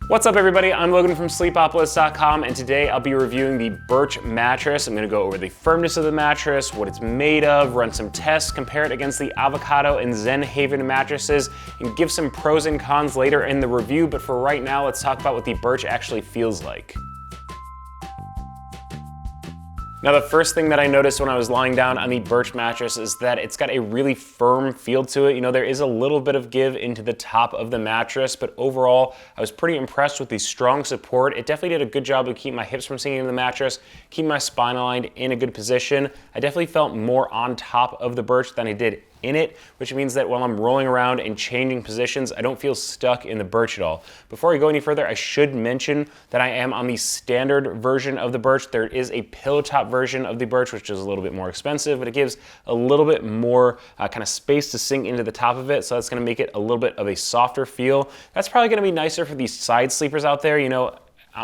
What's up everybody, I'm Logan from Sleepopolis.com, and today I'll be reviewing the Birch Mattress. I'm going to go over the firmness of the mattress, what it's made of, run some tests, compare it against the Avocado and Zen Haven mattresses, and give some pros and cons later in the review, but for right now, let's talk about what the Birch actually feels like. Now, the first thing that I noticed when I was lying down on the Birch mattress is that it's got a really firm feel to it. You know, there is a little bit of give into the top of the mattress, but overall, I was pretty impressed with the strong support. It definitely did a good job of keeping my hips from sinking into the mattress, keeping my spine aligned in a good position. I definitely felt more on top of the Birch than I did in it, which means that while I'm rolling around and changing positions, I don't feel stuck in the Birch at all. Before I go any further, I should mention that I am on the standard version of the Birch. There is a pillow top version of the Birch, which is a little bit more expensive, but it gives a little bit more kind of space to sink into the top of it, so that's gonna make it a little bit of a softer feel. That's probably gonna be nicer for these side sleepers out there. You know,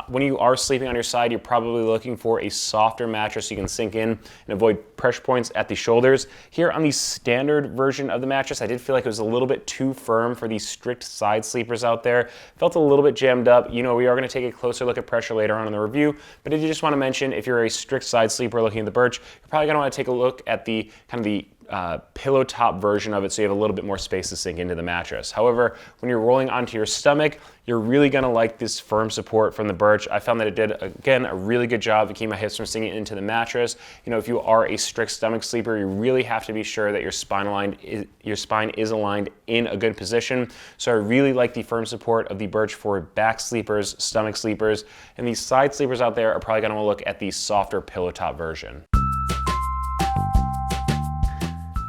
when you are sleeping on your side, you're probably looking for a softer mattress so you can sink in and avoid pressure points at the shoulders. Here on the standard version of the mattress, I did feel like it was a little bit too firm for these strict side sleepers out there. Felt a little bit jammed up. You know, we are going to take a closer look at pressure later on in the review, but I did just want to mention, if you're a strict side sleeper looking at the Birch, you're probably going to want to take a look at the kind of the pillow top version of it, so you have a little bit more space to sink into the mattress. However, when you're rolling onto your stomach, you're really gonna like this firm support from the Birch. I found that it did, again, a really good job of keeping my hips from sinking into the mattress. You know, if you are a strict stomach sleeper, you really have to be sure that your spine is aligned in a good position. So I really like the firm support of the Birch for back sleepers, stomach sleepers, and these side sleepers out there are probably gonna look at the softer pillow top version.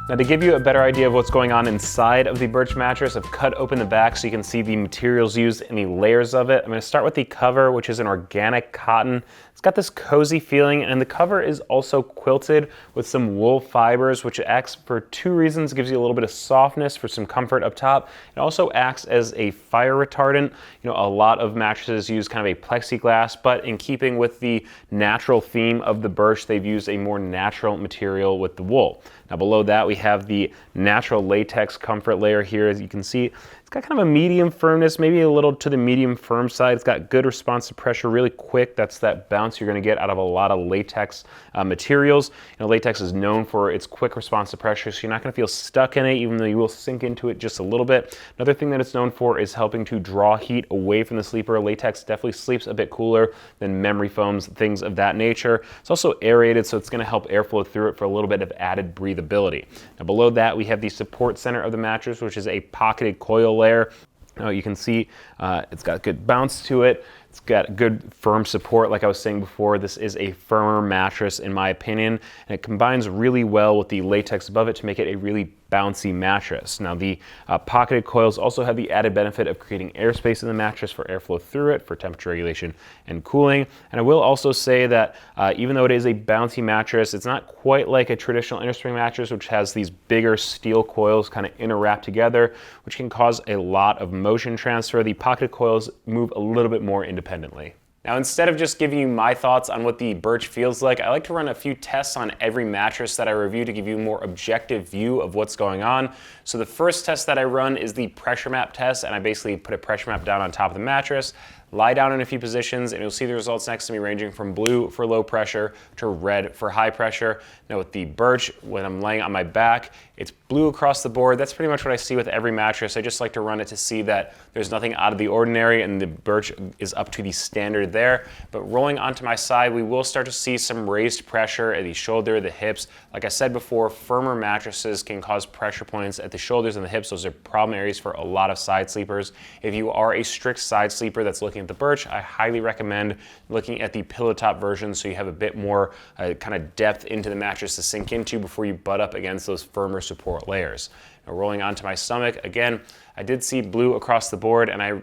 Now, to give you a better idea of what's going on inside of the Birch mattress, I've cut open the back so you can see the materials used and the layers of it. I'm gonna start with the cover, which is an organic cotton. It's got this cozy feeling, and the cover is also quilted with some wool fibers, which acts for two reasons. It gives you a little bit of softness for some comfort up top. It also acts as a fire retardant. You know, a lot of mattresses use kind of a plexiglass, but in keeping with the natural theme of the Birch, they've used a more natural material with the wool. Now, below that, we have the natural latex comfort layer here. As you can see, it's got kind of a medium firmness, maybe a little to the medium firm side. It's got good response to pressure, really quick. That's that bounce you're gonna get out of a lot of latex materials. You know, latex is known for its quick response to pressure, so you're not gonna feel stuck in it, even though you will sink into it just a little bit. Another thing that it's known for is helping to draw heat away from the sleeper. Latex definitely sleeps a bit cooler than memory foams, things of that nature. It's also aerated, so it's gonna help airflow through it for a little bit of added breathability. Now, below that, we have the support center of the mattress, which is a pocketed coil layer. Now, you can see it's got good bounce to it. It's got good firm support. Like I was saying before, this is a firmer mattress in my opinion, and it combines really well with the latex above it to make it a really bouncy mattress. Now, the pocketed coils also have the added benefit of creating airspace in the mattress for airflow through it for temperature regulation and cooling. And I will also say that even though it is a bouncy mattress, it's not quite like a traditional inner spring mattress, which has these bigger steel coils kind of interwrapped together, which can cause a lot of motion transfer. The pocketed coils move a little bit more independently. Now, instead of just giving you my thoughts on what the Birch feels like, I like to run a few tests on every mattress that I review to give you a more objective view of what's going on. So the first test that I run is the pressure map test, and I basically put a pressure map down on top of the mattress, lie down in a few positions, and you'll see the results next to me ranging from blue for low pressure to red for high pressure. Now, with the Birch, when I'm laying on my back, it's blue across the board. That's pretty much what I see with every mattress. I just like to run it to see that there's nothing out of the ordinary, and the Birch is up to the standard there. But rolling onto my side, we will start to see some raised pressure at the shoulder, the hips. Like I said before, firmer mattresses can cause pressure points at the shoulders and the hips. Those are problem areas for a lot of side sleepers. If you are a strict side sleeper that's looking at the Birch, I highly recommend looking at the pillow top version so you have a bit more kind of depth into the mattress to sink into before you butt up against those firmer support layers. Now, rolling onto my stomach, again, I did see blue across the board, and I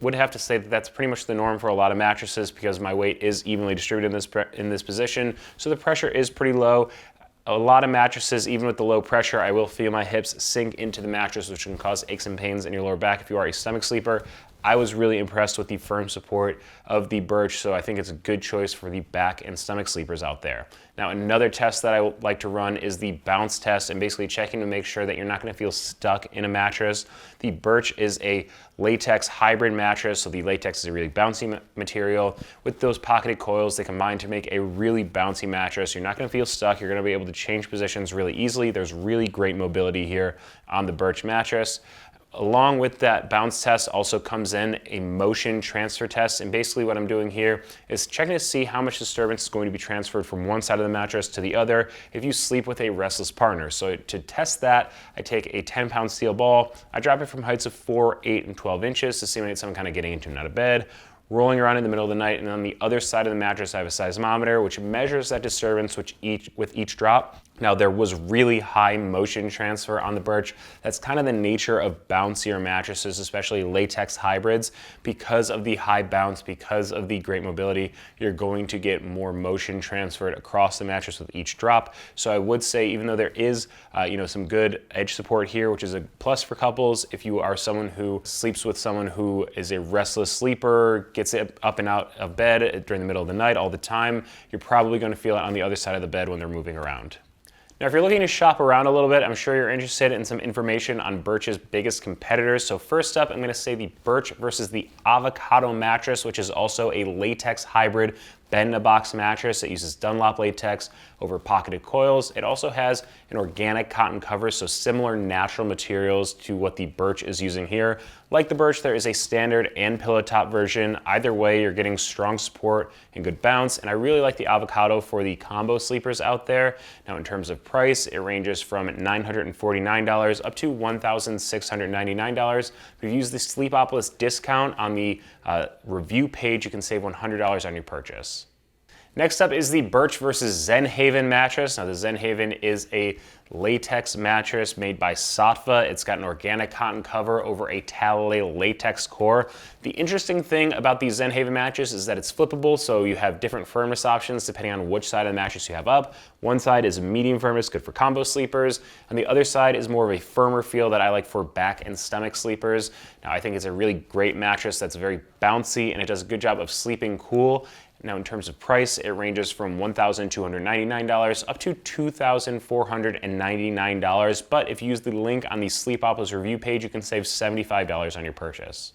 would have to say that that's pretty much the norm for a lot of mattresses because my weight is evenly distributed in this position, so the pressure is pretty low. A lot of mattresses, even with the low pressure, I will feel my hips sink into the mattress, which can cause aches and pains in your lower back if you are a stomach sleeper. I was really impressed with the firm support of the Birch, so I think it's a good choice for the back and stomach sleepers out there. Now, another test that I like to run is the bounce test, and basically checking to make sure that you're not going to feel stuck in a mattress. The Birch is a latex hybrid mattress, so the latex is a really bouncy material. With those pocketed coils, they combine to make a really bouncy mattress. You're not going to feel stuck. You're going to be able to change positions really easily. There's really great mobility here on the Birch mattress. Along with that bounce test also comes in a motion transfer test, and basically what I'm doing here is checking to see how much disturbance is going to be transferred from one side of the mattress to the other if you sleep with a restless partner. So to test that, I take a 10-pound steel ball, I drop it from heights of 4, 8, and 12 inches to simulate someone kind of getting into and out of bed, rolling around in the middle of the night, and on the other side of the mattress I have a seismometer which measures that disturbance with each drop. Now, there was really high motion transfer on the Birch. That's kind of the nature of bouncier mattresses, especially latex hybrids. Because of the high bounce, because of the great mobility, you're going to get more motion transferred across the mattress with each drop. So I would say, even though there is some good edge support here, which is a plus for couples, if you are someone who sleeps with someone who is a restless sleeper, gets up and out of bed during the middle of the night all the time, you're probably going to feel it on the other side of the bed when they're moving around. Now, if you're looking to shop around a little bit, I'm sure you're interested in some information on Birch's biggest competitors. So first up, I'm going to say the Birch versus the Avocado mattress, which is also a latex hybrid bed-in-a-box mattress that uses Dunlop latex over pocketed coils. It also has an organic cotton cover, so similar natural materials to what the Birch is using here. Like the Birch, there is a standard and pillow top version. Either way, you're getting strong support and good bounce, and I really like the Avocado for the combo sleepers out there. Now, in terms of price, it ranges from $949 up to $1,699. If you use the Sleepopolis discount on the review page, you can save $100 on your purchase. Next up is the Birch versus Zenhaven mattress. Now, the Zenhaven is a latex mattress made by Saatva. It's got an organic cotton cover over a Talalay latex core. The interesting thing about the Zenhaven mattress is that it's flippable, so you have different firmness options depending on which side of the mattress you have up. One side is medium firmness, good for combo sleepers, and the other side is more of a firmer feel that I like for back and stomach sleepers. Now, I think it's a really great mattress that's very bouncy, and it does a good job of sleeping cool. Now, in terms of price, it ranges from $1,299 up to $2,499. But if you use the link on the Sleepopolis review page, you can save $75 on your purchase.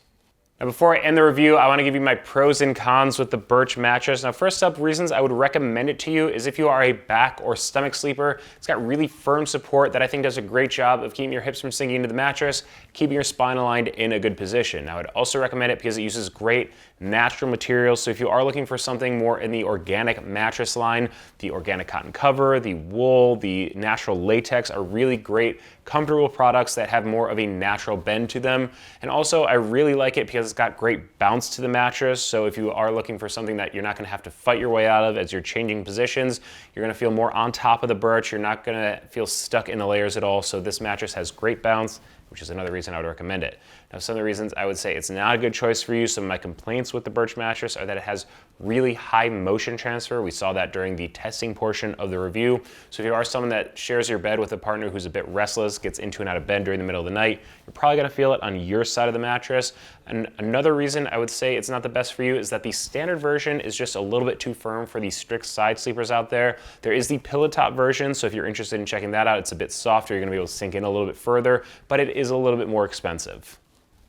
Now, before I end the review, I want to give you my pros and cons with the Birch mattress. Now, first up, reasons I would recommend it to you is if you are a back or stomach sleeper. It's got really firm support that I think does a great job of keeping your hips from sinking into the mattress, keeping your spine aligned in a good position. Now, I'd also recommend it because it uses great natural materials. So if you are looking for something more in the organic mattress line, the organic cotton cover, the wool, the natural latex are really great, comfortable products that have more of a natural bend to them. And also, I really like it because it's got great bounce to the mattress. So if you are looking for something that you're not going to have to fight your way out of as you're changing positions, you're going to feel more on top of the Birch. You're not going to feel stuck in the layers at all. So this mattress has great bounce, which is another reason I would recommend it. Now, some of the reasons I would say it's not a good choice for you, some of my complaints with the Birch mattress are that it has really high motion transfer. We saw that during the testing portion of the review. So if you are someone that shares your bed with a partner who's a bit restless, gets into and out of bed during the middle of the night, you're probably gonna feel it on your side of the mattress. And another reason I would say it's not the best for you is that the standard version is just a little bit too firm for the strict side sleepers out there. There is the pillow top version, so if you're interested in checking that out, it's a bit softer, you're gonna be able to sink in a little bit further, but it is a little bit more expensive.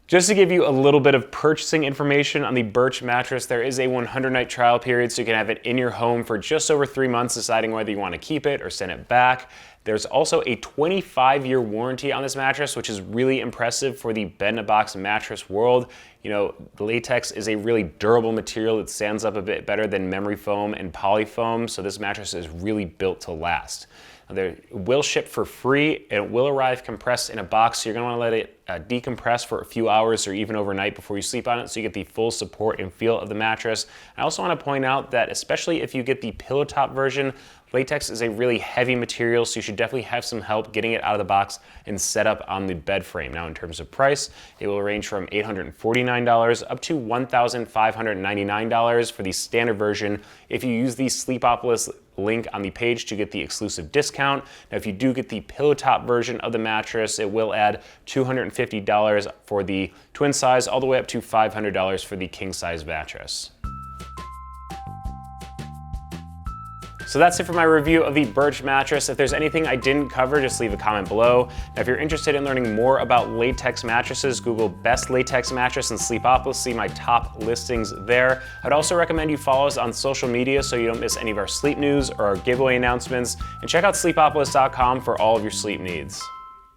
Just to give you a little bit of purchasing information on the Birch mattress, there is a 100-night trial period, so you can have it in your home for just over 3 months, deciding whether you want to keep it or send it back. There's also a 25-year warranty on this mattress, which is really impressive for the bed-in-a-box mattress world. You know, the latex is a really durable material that stands up a bit better than memory foam and polyfoam, so this mattress is really built to last. It will ship for free, and it will arrive compressed in a box, so you're gonna wanna let it decompress for a few hours or even overnight before you sleep on it, so you get the full support and feel of the mattress. I also wanna point out that especially if you get the pillow top version, Latex is a really heavy material, so you should definitely have some help getting it out of the box and set up on the bed frame. Now, in terms of price, it will range from $849 up to $1,599 for the standard version if you use the Sleepopolis link on the page to get the exclusive discount. Now, if you do get the pillow top version of the mattress, it will add $250 for the twin size, all the way up to $500 for the king size mattress. So that's it for my review of the Birch mattress. If there's anything I didn't cover, just leave a comment below. Now, if you're interested in learning more about latex mattresses, Google best latex mattress and Sleepopolis, see my top listings there. I'd also recommend you follow us on social media so you don't miss any of our sleep news or our giveaway announcements, and check out sleepopolis.com for all of your sleep needs.